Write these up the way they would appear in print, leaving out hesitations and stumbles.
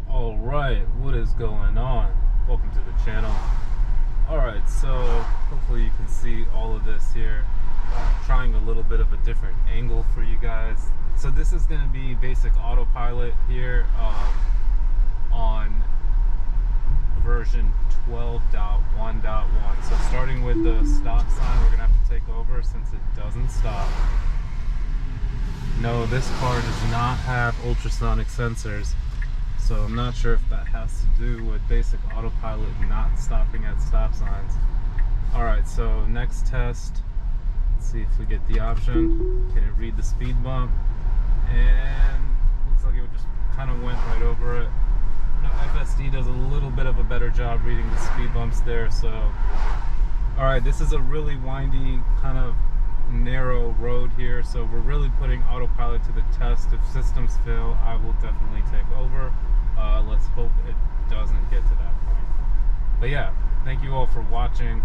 Alright, what is going on? Welcome to the channel. Alright, so hopefully you can see all of this here. Trying a little bit of a different angle for you guys. So this is going to be basic autopilot here on version 12.1.1. So starting with the stop sign, we're going to have to take over since it doesn't stop. No, this car does not have ultrasonic sensors. So I'm not sure if that has to do with basic autopilot not stopping at stop signs. Alright, so next test. Let's see if we get the option. Can it read the speed bump? And looks like it just kind of went right over it. No, FSD does a little bit of a better job reading the speed bumps there. So, alright, this is a really windy, kind of narrow road here. So we're really putting autopilot to the test. If systems fail, I will definitely take over. Let's hope it doesn't get to that point. But yeah, thank you all for watching.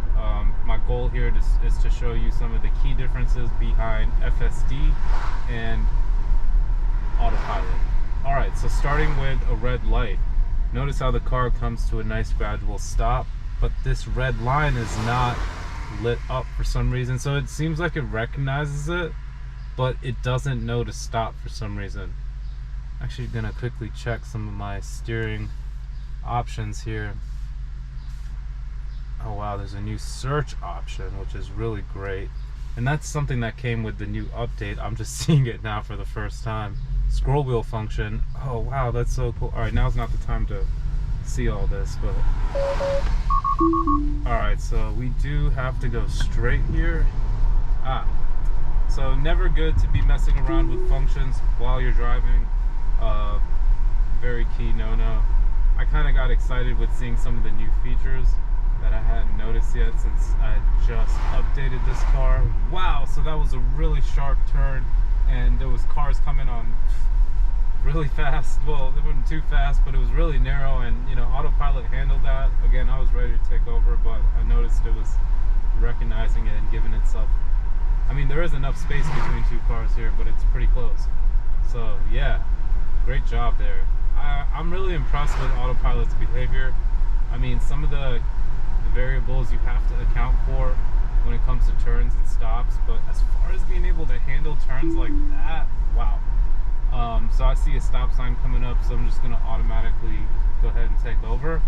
My goal here is to show you some of the key differences behind FSD and autopilot. Alright, so starting with a red light. Notice how the car comes to a nice gradual stop, but this red line is not lit up for some reason. So it seems like it recognizes it, but it doesn't know to stop for some reason. Actually gonna quickly check some of my steering options here. Oh wow, there's a new search option, which is really great, and that's something that came with the new update. I'm just seeing it now for the first time. Scroll wheel function. Oh wow, that's so cool. All right, now's not the time to see all this, but all right, so we do have to go straight here. So never good to be messing around with functions while you're driving. Very key no-no. I kind of got excited with seeing some of the new features that I hadn't noticed yet since I just updated this car. Wow, so that was a really sharp turn, and there was cars coming on really fast. Well, they weren't too fast, but it was really narrow, and you know, autopilot handled that. Again, I was ready to take over, but I noticed it was recognizing it and giving itself, I mean, there is enough space between two cars here, but it's pretty close. So yeah, great job there. I'm really impressed with autopilot's behavior. I mean, some of the variables you have to account for when it comes to turns and stops, but as far as being able to handle turns like that, wow. So I see a stop sign coming up, so I'm just going to automatically go ahead and take over,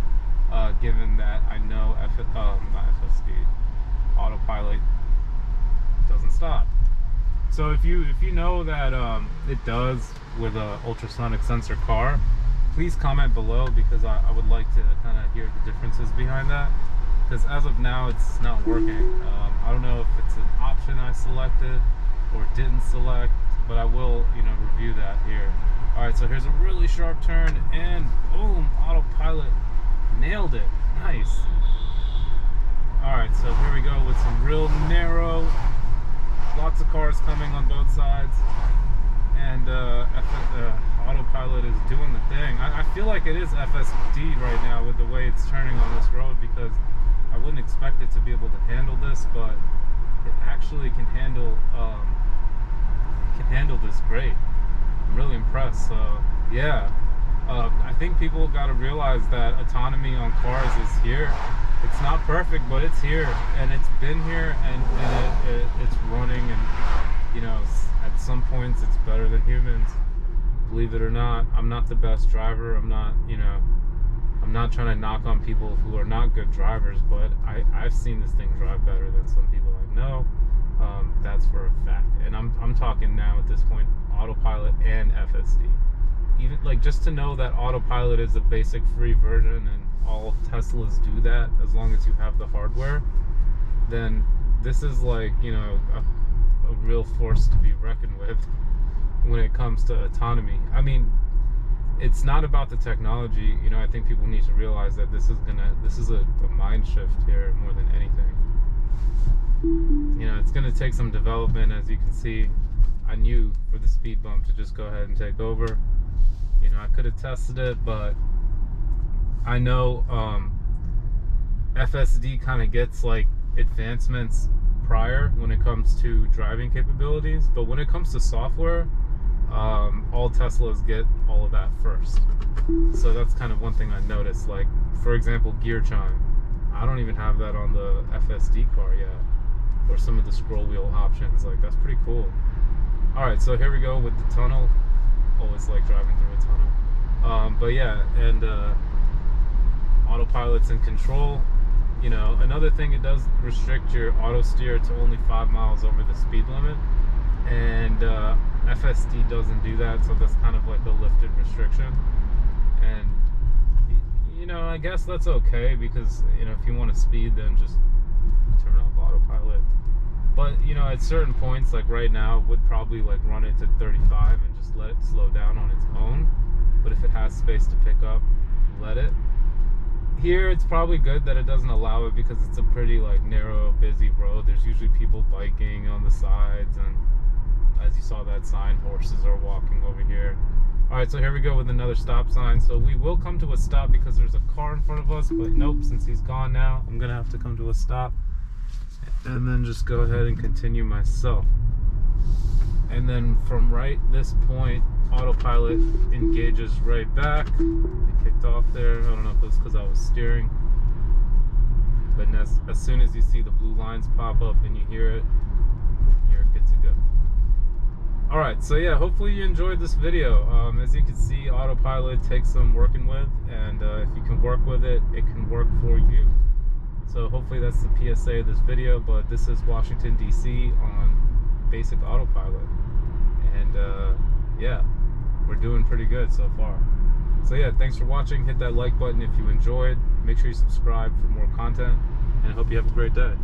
given that I know not FSD, autopilot doesn't stop. So if you know that it does with a ultrasonic sensor car, please comment below, because I would like to kind of hear the differences behind that, because as of now it's not working. I don't know if it's an option I selected or didn't select, but I will, you know, review that here. Alright, so here's a really sharp turn, and boom, autopilot nailed it. Nice. Alright, so here we go with some real narrow, lots of cars coming on both sides, and autopilot is doing the thing. I feel like it is FSD right now with the way it's turning on this road, because I wouldn't expect it to be able to handle this, but it actually can handle this great. I'm really impressed. So yeah, I think people got to realize that autonomy on cars is here. It's not perfect, but it's here, and it's been here, and it's running, and you know, at some points it's better than humans. Believe it or not, I'm not the best driver. I'm not, you know, I'm not trying to knock on people who are not good drivers, but I've seen this thing drive better than some people I know. That's for a fact, and I'm talking now at this point autopilot and FSD. Even like, just to know that autopilot is a basic free version and all Teslas do that as long as you have the hardware, then this is like, you know, a real force to be reckoned with when it comes to autonomy. I mean, it's not about the technology, you know. I think people need to realize that this is a mind shift here more than anything. You know, it's gonna take some development. As you can see, I knew for the speed bump to just go ahead and take over. You know, I could have tested it, but I know FSD kind of gets like advancements prior when it comes to driving capabilities, but when it comes to software, all Teslas get all of that first. So that's kind of one thing I noticed. Like, for example, gear chime. I don't even have that on the FSD car yet, or some of the scroll wheel options. Like, that's pretty cool. Alright, so here we go with the tunnel. Always like driving through a tunnel. But yeah, and autopilot's in control. You know, another thing, it does restrict your auto steer to only 5 miles over the speed limit, and FSD doesn't do that, so that's kind of like a lifted restriction. And you know, I guess that's okay, because you know, if you want to speed, then just turn off autopilot. But you know, at certain points, like right now, would probably like run it to 35 and just let it slow down on its own. But if it has space to pick up, let it. Here, it's probably good that it doesn't allow it, because it's a pretty like narrow, busy road. There's usually people biking on the sides, and as you saw that sign, horses are walking over here. Alright, so here we go with another stop sign. So we will come to a stop because there's a car in front of us, but nope, since he's gone now, I'm gonna have to come to a stop and then just go ahead and continue myself. And then from right this point, autopilot engages right back. It kicked off there. I don't know if it was because I was steering, but as soon as you see the blue lines pop up and you hear it, you're good to go. Alright, so yeah, hopefully you enjoyed this video. As you can see, autopilot takes some working with, and if you can work with it, it can work for you. So hopefully that's the PSA of this video, but this is Washington, D.C. on basic autopilot. And yeah, we're doing pretty good so far. So yeah, thanks for watching. Hit that like button if you enjoyed. Make sure you subscribe for more content, and I hope you have a great day.